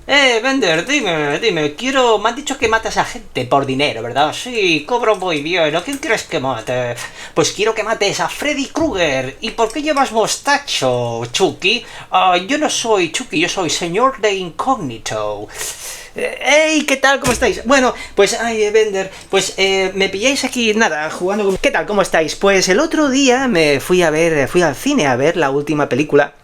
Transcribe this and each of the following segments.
Bender, dime, me han dicho que matas a gente por dinero, ¿verdad? Sí, cobro muy bien, ¿a quién quieres que mate? Pues quiero que mates a Freddy Krueger. ¿Y por qué llevas mostacho, Chucky? Yo no soy Chucky, yo soy señor de incógnito. ¡Hey! ¿Qué tal? ¿Cómo estáis? Bueno, pues, Bender, pues me pilláis aquí, nada, jugando con... ¿Qué tal? ¿Cómo estáis? Pues el otro día fui al cine a ver la última película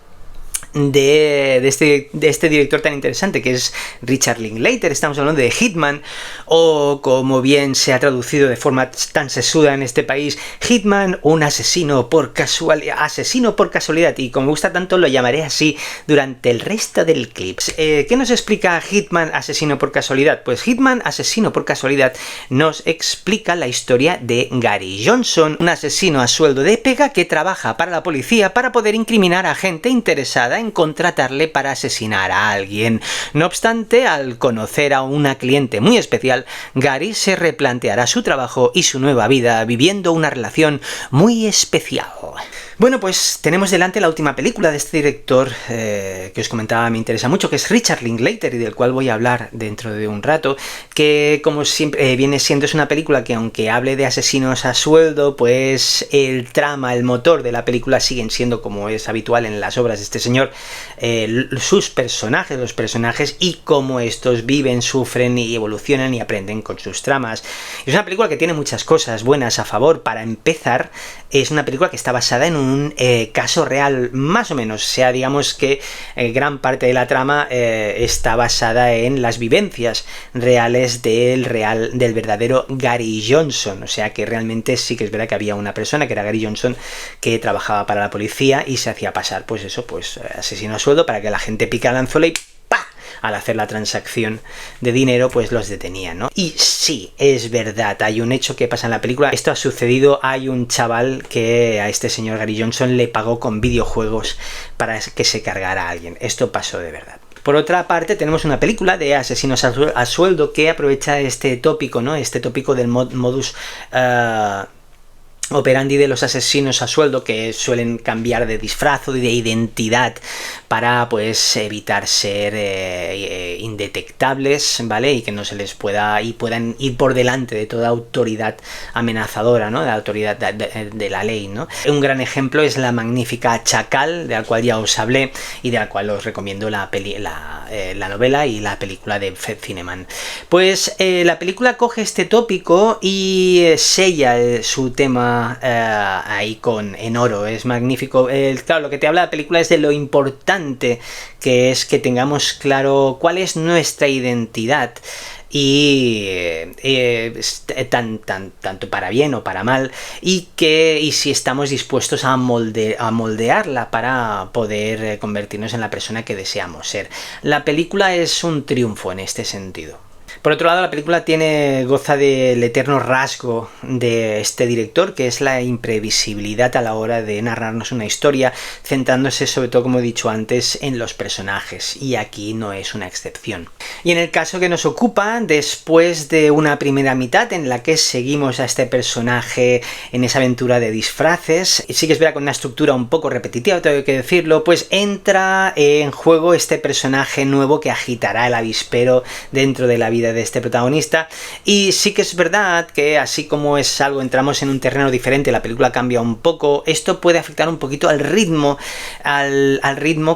de este director tan interesante que es Richard Linklater. Estamos hablando de Hitman, o como bien se ha traducido de forma tan sesuda en este país, Hitman, un asesino por casualidad, y como me gusta tanto lo llamaré así durante el resto del clip. ¿Qué nos explica Hitman, asesino por casualidad? Pues Hitman, asesino por casualidad nos explica la historia de Gary Johnson, un asesino a sueldo de pega que trabaja para la policía para poder incriminar a gente interesada en contratarle para asesinar a alguien. No obstante, al conocer a una cliente muy especial, Gary se replanteará su trabajo y su nueva vida, viviendo una relación muy especial. Bueno, pues tenemos delante la última película de este director que os comentaba, me interesa mucho, que es Richard Linklater, y del cual voy a hablar dentro de un rato, que como siempre viene siendo, es una película que, aunque hable de asesinos a sueldo, pues el trama, el motor de la película siguen siendo, como es habitual en las obras de este señor, los personajes y cómo estos viven, sufren y evolucionan y aprenden con sus tramas. Es una película que tiene muchas cosas buenas a favor. Para empezar, es una película que está basada en un caso real, más o menos. O sea, digamos que gran parte de la trama está basada en las vivencias reales del verdadero Gary Johnson. O sea, que realmente sí que es verdad que había una persona, que era Gary Johnson, que trabajaba para la policía y se hacía pasar, pues eso, pues asesino a sueldo, para que la gente picara el anzuelo y ¡pa! Al hacer la transacción de dinero, pues los detenían, ¿no? Y sí, es verdad, hay un hecho que pasa en la película. Esto ha sucedido, hay un chaval que a este señor Gary Johnson le pagó con videojuegos para que se cargara a alguien. Esto pasó de verdad. Por otra parte, tenemos una película de asesinos a sueldo que aprovecha este tópico, ¿no? Este tópico del modus operandi de los asesinos a sueldo, que suelen cambiar de disfraz o de identidad para, pues, evitar ser indetectables, ¿vale? Y que no se les puedan ir por delante de toda autoridad amenazadora, ¿no? De la autoridad de la ley, ¿no? Un gran ejemplo es la magnífica Chacal, de la cual ya os hablé y de la cual os recomiendo la novela y la película de Cineman. Pues la película coge este tópico y sella su tema ahí en oro. Es magnífico. Claro, lo que te habla la película es de lo importante que es que tengamos claro cuál es nuestra identidad, y tanto para bien o para mal, y si estamos dispuestos a moldearla para poder convertirnos en la persona que deseamos ser. La película es un triunfo en este sentido. Por otro lado, la película goza del eterno rasgo de este director, que es la imprevisibilidad a la hora de narrarnos una historia, centrándose sobre todo, como he dicho antes, en los personajes, y aquí no es una excepción. Y en el caso que nos ocupa, después de una primera mitad en la que seguimos a este personaje en esa aventura de disfraces, y sí que es verdad con una estructura un poco repetitiva, tengo que decirlo, pues entra en juego este personaje nuevo que agitará el avispero dentro de la vida de este protagonista. Y sí que es verdad que, así como es algo, entramos en un terreno diferente, la película cambia un poco, esto puede afectar un poquito al ritmo,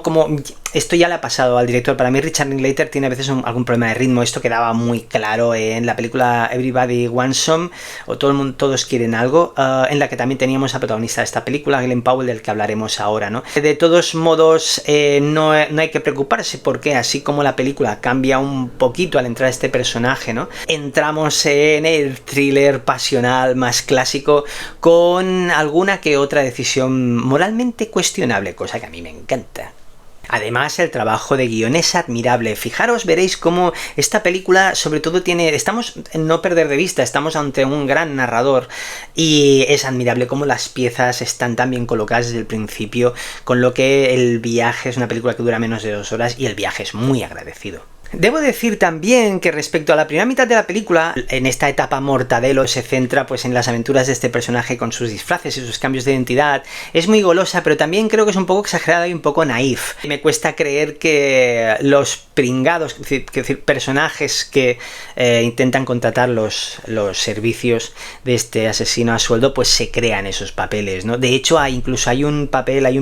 como esto ya le ha pasado al director. Para mí Richard Linklater tiene a veces algún problema de ritmo. Esto quedaba muy claro en la película Everybody Wants Some, o Todos quieren algo, en la que también teníamos a protagonista de esta película, Glen Powell, del que hablaremos ahora, ¿no? De todos modos, no hay que preocuparse, porque así como la película cambia un poquito al entrar este personaje, ¿no? Entramos en el thriller pasional más clásico, con alguna que otra decisión moralmente cuestionable, cosa que a mí me encanta. Además, el trabajo de guión es admirable. Fijaros, veréis cómo esta película, sobre todo, estamos en no perder de vista, estamos ante un gran narrador, y es admirable cómo las piezas están tan bien colocadas desde el principio, con lo que el viaje es una película que dura menos de 2 horas y el viaje es muy agradecido. Debo decir también que respecto a la primera mitad de la película, en esta etapa Mortadelo se centra pues en las aventuras de este personaje con sus disfraces y sus cambios de identidad. Es muy golosa, pero también creo que es un poco exagerada y un poco naif. Me cuesta creer que los pringados, es decir, personajes que intentan contratar los servicios de este asesino a sueldo, pues se crean esos papeles, ¿no? De hecho, incluso hay un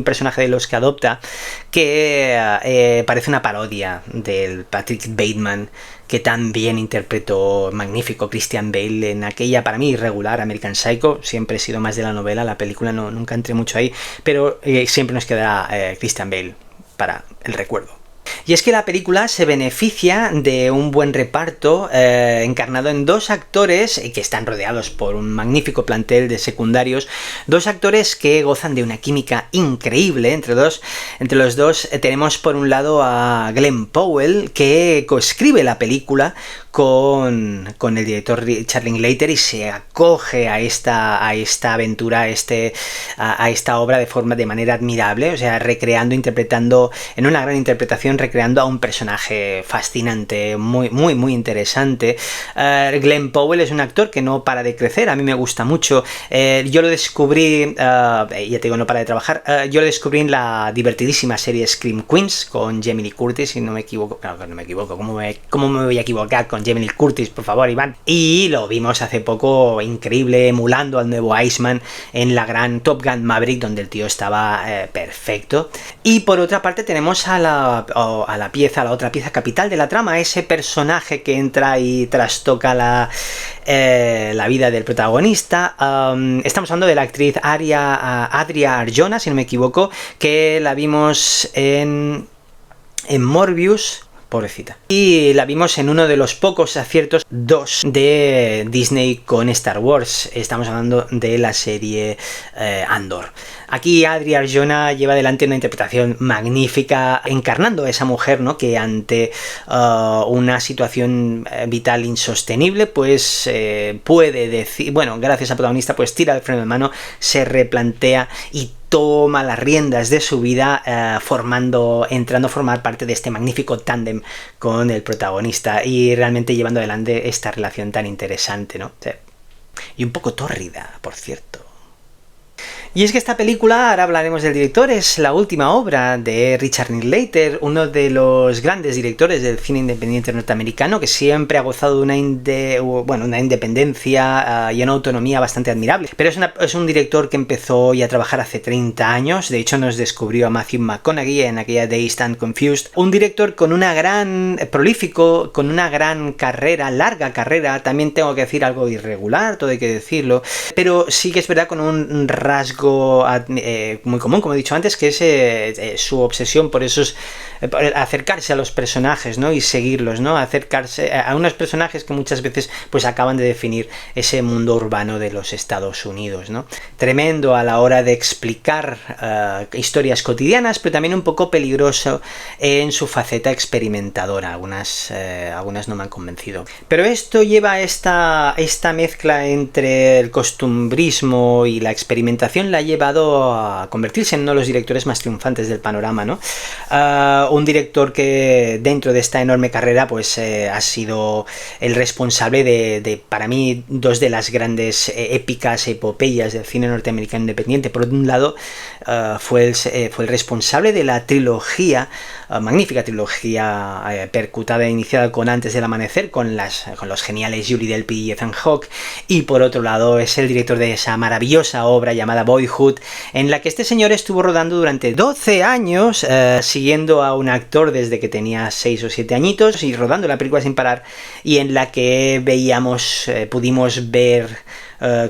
personaje de los que adopta que parece una parodia del Patrick Bateman, que también interpretó magnífico Christian Bale en aquella, para mí, irregular American Psycho. Siempre he sido más de la novela, la película nunca entré mucho ahí, pero siempre nos queda Christian Bale para el recuerdo. Y es que la película se beneficia de un buen reparto encarnado en dos actores que están rodeados por un magnífico plantel de secundarios, dos actores que gozan de una química increíble entre los dos. Tenemos por un lado a Glenn Powell, que coescribe la película con el director Richard Linklater y se acoge a esta aventura, a esta obra de manera admirable, o sea, interpretando en una gran interpretación, recreando a un personaje fascinante, muy, muy, muy interesante. Glenn Powell es un actor que no para de crecer, a mí me gusta mucho. Yo lo descubrí, ya te digo, no para de trabajar, yo lo descubrí en la divertidísima serie Scream Queens con Jamie Lee Curtis, si no me equivoco. Claro que no me equivoco, ¿cómo me voy a equivocar con Jamie Lee Curtis, por favor, Iván? Y lo vimos hace poco, increíble, emulando al nuevo Iceman en la gran Top Gun Maverick, donde el tío estaba perfecto. Y por otra parte tenemos a la otra pieza capital de la trama, ese personaje que entra y trastoca la vida del protagonista. Estamos hablando de la actriz Adria Arjona, si no me equivoco, que la vimos en Morbius. Pobrecita. Y la vimos en uno de los pocos aciertos 2 de Disney con Star Wars. Estamos hablando de la serie Andor. Aquí Adria Arjona lleva adelante una interpretación magnífica, encarnando a esa mujer, ¿no?, que ante una situación vital insostenible, pues puede decir, bueno, gracias al protagonista, pues tira el freno de mano, se replantea y toma las riendas de su vida, entrando a formar parte de este magnífico tándem con el protagonista y realmente llevando adelante esta relación tan interesante, ¿no? Sí. Y un poco tórrida, por cierto. Y es que esta película, ahora hablaremos del director, es la última obra de Richard Linklater, uno de los grandes directores del cine independiente norteamericano, que siempre ha gozado de una independencia y una autonomía bastante admirable. Pero es un director que empezó ya a trabajar hace 30 años, de hecho nos descubrió a Matthew McConaughey en aquella They Stand Confused. Un director con una gran, prolífico, con una gran carrera, larga carrera, también tengo que decir algo irregular, todo hay que decirlo, pero sí que es verdad con un rasgo muy común, como he dicho antes, que es su obsesión por acercarse a los personajes, ¿no?, y seguirlos, ¿no?, acercarse a unos personajes que muchas veces pues acaban de definir ese mundo urbano de los Estados Unidos, ¿no? Tremendo a la hora de explicar historias cotidianas, pero también un poco peligroso en su faceta experimentadora. Algunas no me han convencido. Pero esto lleva a esta mezcla entre el costumbrismo y la experimentación, la ha llevado a convertirse en uno de los directores más triunfantes del panorama, ¿no? Un director que dentro de esta enorme carrera pues ha sido el responsable de para mí, dos de las grandes épicas epopeyas del cine norteamericano independiente. Por un lado, fue el responsable de la trilogía, magnífica trilogía percutada e iniciada con Antes del Amanecer, con los geniales Julie Delpy y Ethan Hawke, y por otro lado es el director de esa maravillosa obra llamada Boyhood, en la que este señor estuvo rodando durante 12 años, siguiendo a un actor desde que tenía 6 o 7 añitos y rodando la película sin parar, y en la que pudimos ver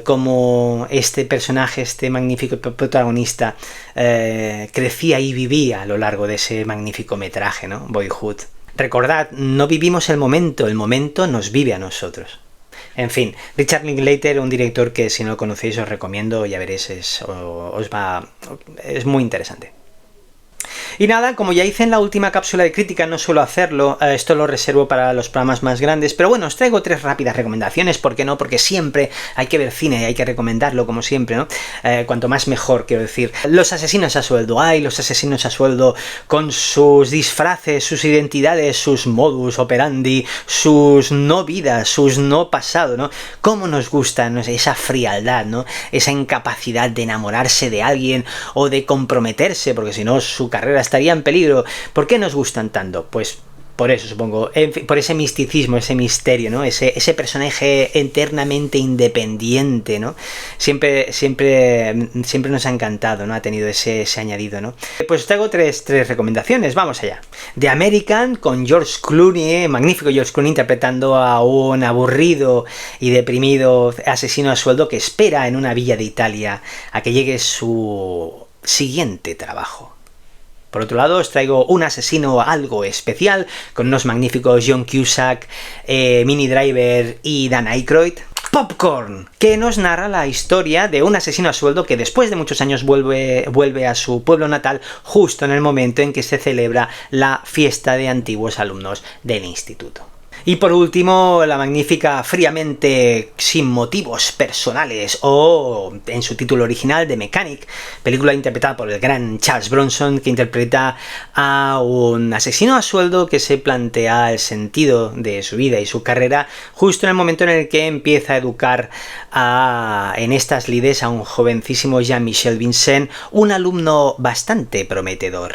cómo este personaje, este magnífico protagonista, crecía y vivía a lo largo de ese magnífico metraje, ¿no? Boyhood. Recordad, no vivimos el momento nos vive a nosotros. En fin, Richard Linklater, un director que si no lo conocéis os recomiendo, ya veréis, es muy interesante. Y nada, como ya hice en la última cápsula de crítica, no suelo hacerlo, esto lo reservo para los programas más grandes, pero bueno, os traigo 3 rápidas recomendaciones, ¿por qué no? Porque siempre hay que ver cine y hay que recomendarlo, como siempre, ¿no? Cuanto más mejor, quiero decir. Los asesinos a sueldo, los asesinos a sueldo con sus disfraces, sus identidades, sus modus operandi, sus no vidas, sus no pasado, ¿no? Cómo nos gusta, ¿no? Esa frialdad, ¿no? Esa incapacidad de enamorarse de alguien o de comprometerse, porque si no su carrera estaría en peligro. ¿Por qué nos gustan tanto? Pues por eso, supongo, por ese misticismo, ese misterio, ¿no? Ese personaje eternamente independiente, ¿no? Siempre nos ha encantado, ¿no? Ha tenido ese añadido, ¿no? Pues os traigo tres recomendaciones, vamos allá. The American, con George Clooney, magnífico George Clooney interpretando a un aburrido y deprimido asesino a sueldo que espera en una villa de Italia a que llegue su siguiente trabajo. Por otro lado, os traigo un asesino algo especial, con unos magníficos John Cusack, Minnie Driver y Dan Aykroyd. Popcorn, que nos narra la historia de un asesino a sueldo que después de muchos años vuelve a su pueblo natal justo en el momento en que se celebra la fiesta de antiguos alumnos del instituto. Y por último, la magnífica Fríamente sin motivos personales, o en su título original, The Mechanic, película interpretada por el gran Charles Bronson, que interpreta a un asesino a sueldo que se plantea el sentido de su vida y su carrera justo en el momento en el que empieza a educar en estas lides a un jovencísimo Jean-Michel Vincent, un alumno bastante prometedor.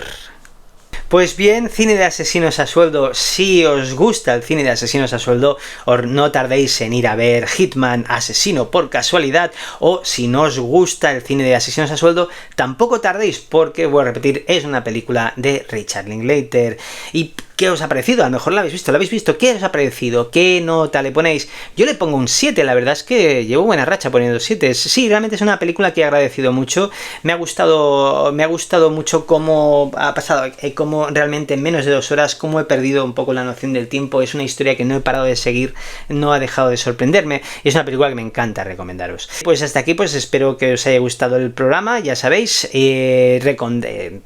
Pues bien, cine de asesinos a sueldo, si os gusta el cine de asesinos a sueldo, no tardéis en ir a ver Hitman, Asesino por casualidad, o si no os gusta el cine de asesinos a sueldo, tampoco tardéis, porque, voy a repetir, es una película de Richard Linklater. ¿Y qué os ha parecido? A lo mejor la habéis visto, ¿qué os ha parecido? ¿Qué nota le ponéis? Yo le pongo un 7, la verdad es que llevo buena racha poniendo 7. Sí, realmente es una película que he agradecido mucho, me ha gustado mucho cómo ha pasado, cómo realmente en menos de 2 horas, cómo he perdido un poco la noción del tiempo. Es una historia que no he parado de seguir, no ha dejado de sorprenderme, y es una película que me encanta recomendaros. Pues hasta aquí, pues espero que os haya gustado el programa, ya sabéis,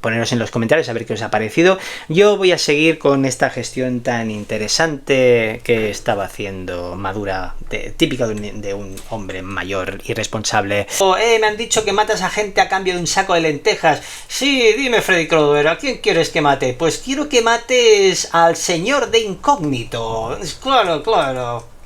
poneros en los comentarios a ver qué os ha parecido. Yo voy a seguir con esta gestión tan interesante que estaba haciendo Madura, típica de un hombre mayor y responsable. Me han dicho que matas a gente a cambio de un saco de lentejas. Sí, dime, Freddy Krueger, ¿a quién quieres que mate? Pues quiero que mates al señor de incógnito. Claro.